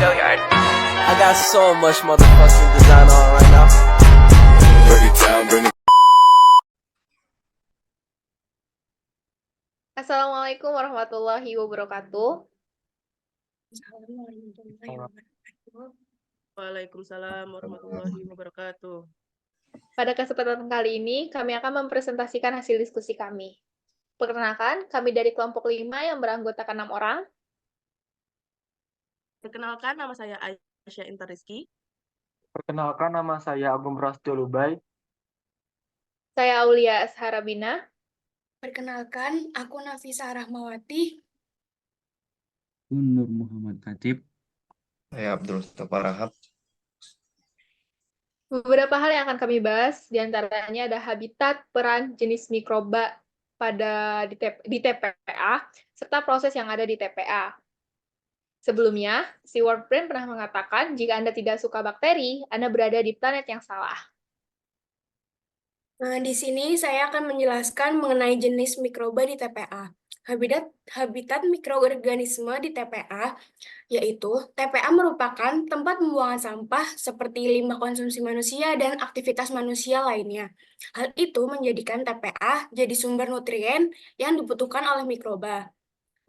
Billiard. I got so much motherfucking design on right now. Break it down, bring it. Assalamualaikum warahmatullahi wabarakatuh. Waalaikumsalam warahmatullahi wabarakatuh. Pada kesempatan kali ini, kami akan mempresentasikan hasil diskusi kami. Perkenalkan, kami dari kelompok 5 yang beranggotakan 6 orang. Perkenalkan, nama saya Aisyah Intar Rizky. Perkenalkan, nama saya Agung Prasetyo Lubay. Saya Aulia Asharabina. Perkenalkan, aku Nafisa Rahmawati. Nur Muhammad Khatib. Saya Abdul Mustafa Rahab. Beberapa hal yang akan kami bahas, diantaranya ada habitat, peran, jenis mikroba di TPA, serta proses yang ada di TPA. Sebelumnya, Stewart Brand pernah mengatakan, jika Anda tidak suka bakteri, Anda berada di planet yang salah. Nah, di sini saya akan menjelaskan mengenai jenis mikroba di TPA. Habitat mikroorganisme di TPA, yaitu TPA merupakan tempat pembuangan sampah seperti limbah konsumsi manusia dan aktivitas manusia lainnya. Hal itu menjadikan TPA jadi sumber nutrien yang dibutuhkan oleh mikroba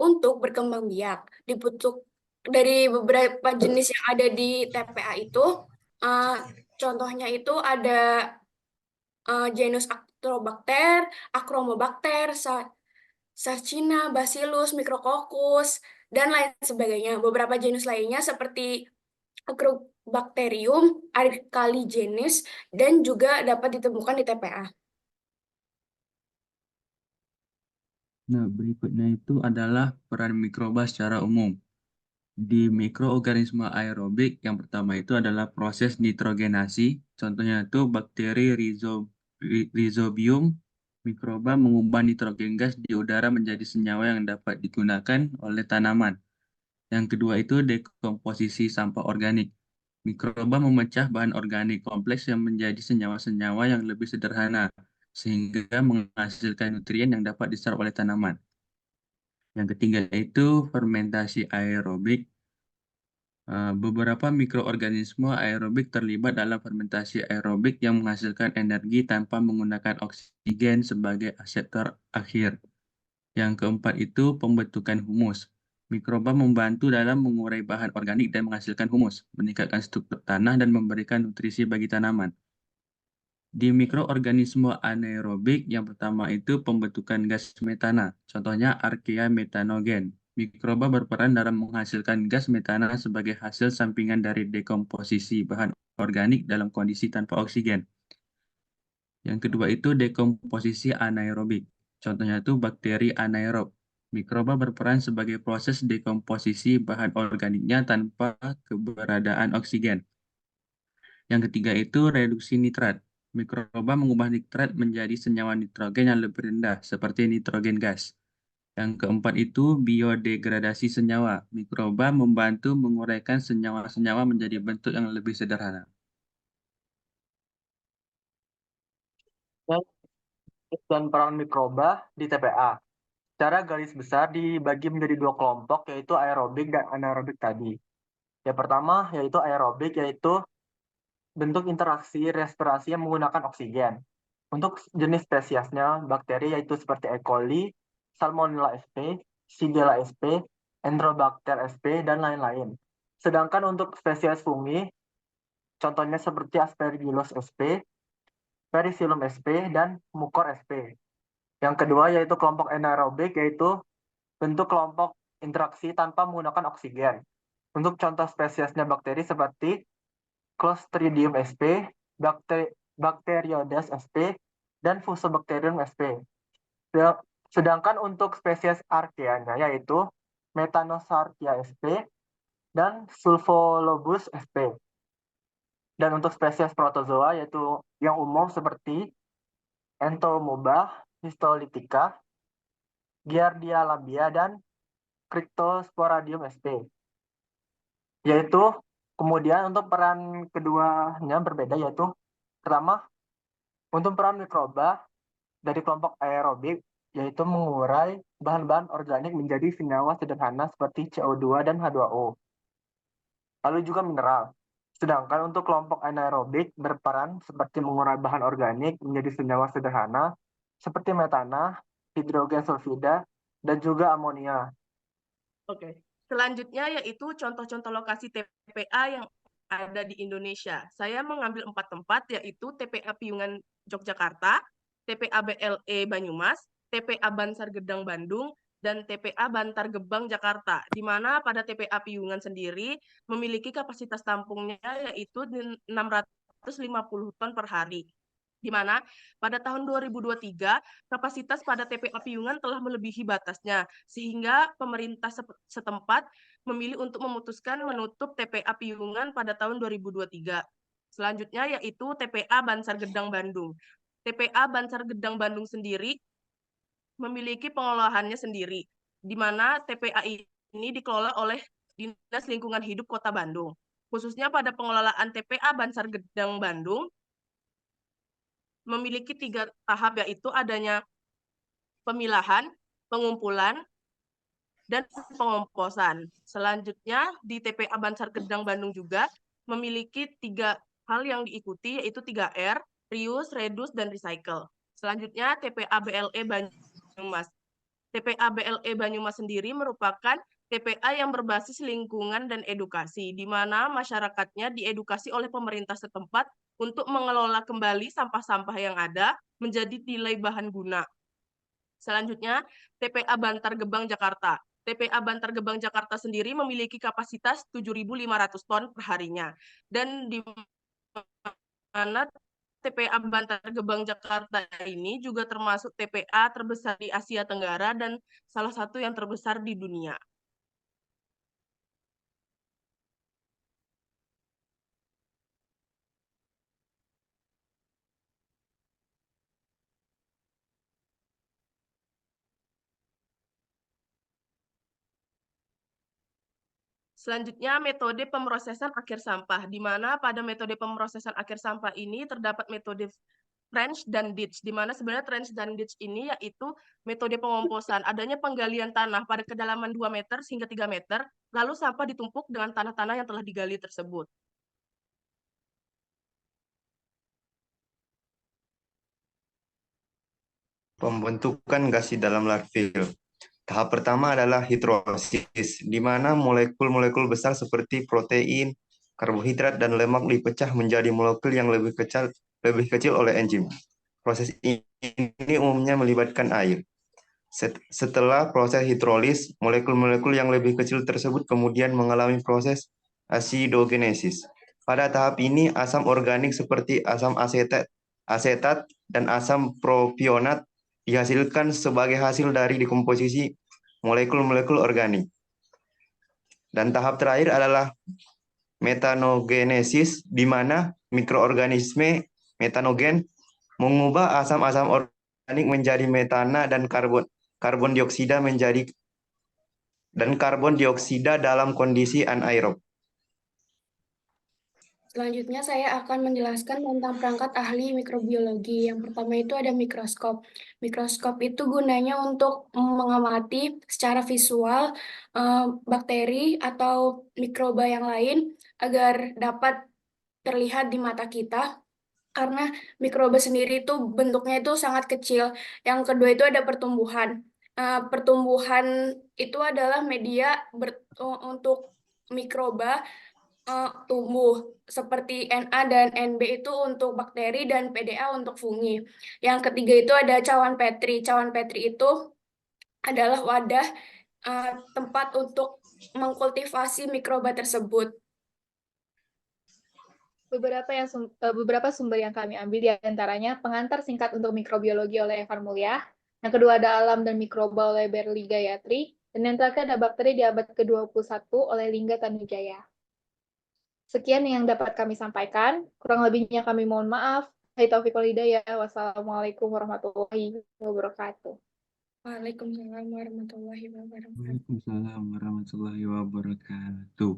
untuk berkembang biak. Dari beberapa jenis yang ada di TPA itu, contohnya itu ada genus Astrobacter, Achromobacter, Sarcina, Bacillus, Micrococcus, dan lain sebagainya. Beberapa genus lainnya seperti Agrobacterium, Archaligenis, dan juga dapat ditemukan di TPA. Nah, berikutnya itu adalah peran mikroba secara umum. Di mikroorganisme aerobik, yang pertama itu adalah proses nitrogenasi. Contohnya itu bakteri Rhizobium. Mikroba mengubah nitrogen gas di udara menjadi senyawa yang dapat digunakan oleh tanaman. Yang kedua itu dekomposisi sampah organik. Mikroba memecah bahan organik kompleks yang menjadi senyawa-senyawa yang lebih sederhana, sehingga menghasilkan nutrien yang dapat diserap oleh tanaman. Yang ketiga itu fermentasi aerobik. Beberapa mikroorganisme aerobik terlibat dalam fermentasi aerobik yang menghasilkan energi tanpa menggunakan oksigen sebagai aseptor akhir. Yang keempat itu pembentukan humus. Mikroba membantu dalam mengurai bahan organik dan menghasilkan humus, meningkatkan struktur tanah dan memberikan nutrisi bagi tanaman. Di mikroorganisme anaerobik, yang pertama itu pembentukan gas metana, contohnya Archaea metanogen. Mikroba berperan dalam menghasilkan gas metana sebagai hasil sampingan dari dekomposisi bahan organik dalam kondisi tanpa oksigen. Yang kedua itu dekomposisi anaerobik, contohnya itu bakteri anaerob. Mikroba berperan sebagai proses dekomposisi bahan organiknya tanpa keberadaan oksigen. Yang ketiga itu reduksi nitrat. Mikroba mengubah nitrat menjadi senyawa nitrogen yang lebih rendah, seperti nitrogen gas. Yang keempat itu biodegradasi senyawa. Mikroba membantu menguraikan senyawa-senyawa menjadi bentuk yang lebih sederhana. Dan peran mikroba di TPA. Secara garis besar dibagi menjadi dua kelompok, yaitu aerobik dan anaerobik tadi. Yang pertama yaitu aerobik, yaitu bentuk interaksi respirasi yang menggunakan oksigen. Untuk jenis spesiesnya, bakteri yaitu seperti E. coli, Salmonella sp, Shigella sp, Enterobacter sp, dan lain-lain. Sedangkan untuk spesies fungi, contohnya seperti Aspergillus sp, Pericillum sp, dan Mucor sp. Yang kedua yaitu kelompok anaerobik, yaitu bentuk kelompok interaksi tanpa menggunakan oksigen. Untuk contoh spesiesnya bakteri seperti Clostridium sp, Bacteroides sp, dan Fusobacterium sp. Sedangkan untuk spesies Archaea-nya yaitu Methanosarcia sp dan Sulfolobus sp. Dan untuk spesies protozoa yaitu yang umum seperti Entomoeba, Histolytica, Giardia labia, dan Cryptosporidium sp. Yaitu kemudian untuk peran keduanya berbeda, yaitu pertama untuk peran mikroba dari kelompok aerobik, yaitu mengurai bahan-bahan organik menjadi senyawa sederhana seperti CO2 dan H2O. lalu juga mineral. Sedangkan untuk kelompok anaerobik berperan seperti mengurai bahan organik menjadi senyawa sederhana seperti metana, hidrogen sulfida, dan juga amonia. Oke. Selanjutnya yaitu contoh-contoh lokasi TPA yang ada di Indonesia. Saya mengambil 4 tempat, yaitu TPA Piungan Yogyakarta, TPA BLE Banyumas, TPA Bansar Gedang Bandung, dan TPA Bantar Gebang Jakarta, di mana pada TPA Piungan sendiri memiliki kapasitas tampungnya yaitu 650 ton per hari. Di mana pada tahun 2023 kapasitas pada TPA Piungan telah melebihi batasnya, sehingga pemerintah setempat memilih untuk memutuskan menutup TPA Piungan pada tahun 2023. Selanjutnya yaitu TPA Bansar Gedang Bandung. TPA Bansar Gedang Bandung sendiri memiliki pengelolaannya sendiri, di mana TPA ini dikelola oleh Dinas Lingkungan Hidup Kota Bandung. Khususnya pada pengelolaan TPA Bansar Gedang Bandung, memiliki 3 tahap, yaitu adanya pemilahan, pengumpulan, dan pengomposan. Selanjutnya di TPA Bansar Gedang Bandung juga memiliki 3 hal yang diikuti, yaitu 3R, reuse, reduce, dan recycle. Selanjutnya TPA BLE Banyumas. TPA BLE Banyumas sendiri merupakan TPA yang berbasis lingkungan dan edukasi, di mana masyarakatnya diedukasi oleh pemerintah setempat untuk mengelola kembali sampah-sampah yang ada menjadi nilai bahan guna. Selanjutnya, TPA Bantar Gebang Jakarta. TPA Bantar Gebang Jakarta sendiri memiliki kapasitas 7.500 ton per harinya. Dan di mana TPA Bantar Gebang Jakarta ini juga termasuk TPA terbesar di Asia Tenggara dan salah satu yang terbesar di dunia. Selanjutnya, metode pemrosesan akhir sampah, di mana pada metode pemrosesan akhir sampah ini terdapat metode trench dan ditch, di mana sebenarnya trench dan ditch ini yaitu metode pengomposan, adanya penggalian tanah pada kedalaman 2 meter hingga 3 meter, lalu sampah ditumpuk dengan tanah-tanah yang telah digali tersebut. Pembentukan gas di dalam larvil. Tahap pertama adalah hidrolisis, di mana molekul-molekul besar seperti protein, karbohidrat, dan lemak dipecah menjadi molekul yang lebih kecil oleh enzim. Proses ini umumnya melibatkan air. Setelah proses hidrolis, molekul-molekul yang lebih kecil tersebut kemudian mengalami proses asidogenesis. Pada tahap ini, asam organik seperti asam asetat dan asam propionat dihasilkan sebagai hasil dari dekomposisi molekul-molekul organik. Dan tahap terakhir adalah metanogenesis, di mana mikroorganisme metanogen mengubah asam-asam organik menjadi metana dan karbon dioksida dalam kondisi anaerob. Selanjutnya saya akan menjelaskan tentang perangkat ahli mikrobiologi. Yang pertama itu ada mikroskop. Mikroskop itu gunanya untuk mengamati secara visual bakteri atau mikroba yang lain agar dapat terlihat di mata kita. Karena mikroba sendiri itu bentuknya itu sangat kecil. Yang kedua itu ada pertumbuhan. Pertumbuhan itu adalah media untuk mikroba tumbuh, seperti Na dan Nb itu untuk bakteri dan PDA untuk fungi. Yang ketiga itu ada cawan Petri. Cawan Petri itu adalah wadah tempat untuk mengkultivasi mikroba tersebut. Beberapa sumber yang kami ambil diantaranya pengantar singkat untuk mikrobiologi oleh Evan Mulia, yang kedua ada alam dan mikroba oleh Berli Gayatri, dan yang terakhir ada bakteri di abad ke-21 oleh Lingga Tanujaya. Sekian yang dapat kami sampaikan. Kurang lebihnya kami mohon maaf. Hai taufiq wal hidayah. Wassalamualaikum warahmatullahi wabarakatuh. Waalaikumsalam warahmatullahi wabarakatuh. Waalaikumsalam warahmatullahi wabarakatuh.